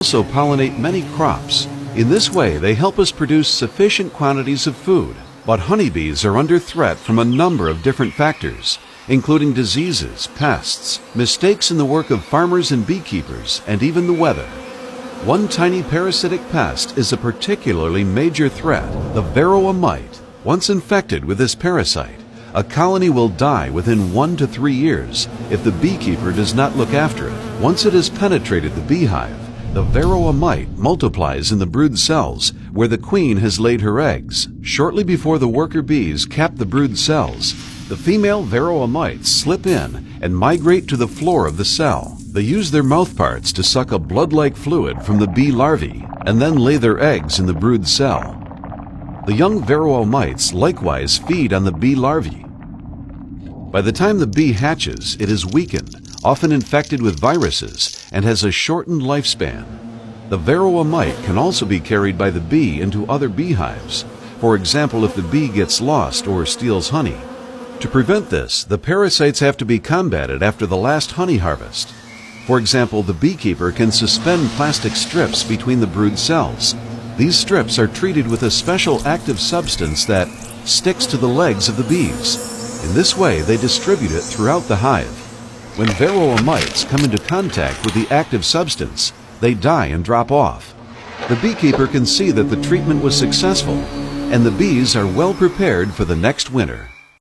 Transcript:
Also pollinate many crops. In this way, they help us produce sufficient quantities of food. But honeybees are under threat from a number of different factors, including diseases, pests, mistakes in the work of farmers and beekeepers, and even the weather. One tiny parasitic pest is a particularly major threat, the varroa mite. Once infected with this parasite, a colony will die within 1 to 3 years if the beekeeper does not look after it. Once it has penetrated the beehive, the varroa mite multiplies in the brood cells where the queen has laid her eggs. Shortly before the worker bees cap the brood cells, the female varroa mites slip in and migrate to the floor of the cell. They use their mouthparts to suck a blood-like fluid from the bee larvae and then lay their eggs in the brood cell. The young varroa mites likewise feed on the bee larvae. By the time the bee hatches, it is weakened, often infected with viruses, and has a shortened lifespan. The varroa mite can also be carried by the bee into other beehives, for example if the bee gets lost or steals honey. To prevent this, the parasites have to be combated after the last honey harvest. For example, the beekeeper can suspend plastic strips between the brood cells. These strips are treated with a special active substance that sticks to the legs of the bees. In this way, they distribute it throughout the hive. When varroa mites come into contact with the active substance, they die and drop off. The beekeeper can see that the treatment was successful, and the bees are well prepared for the next winter.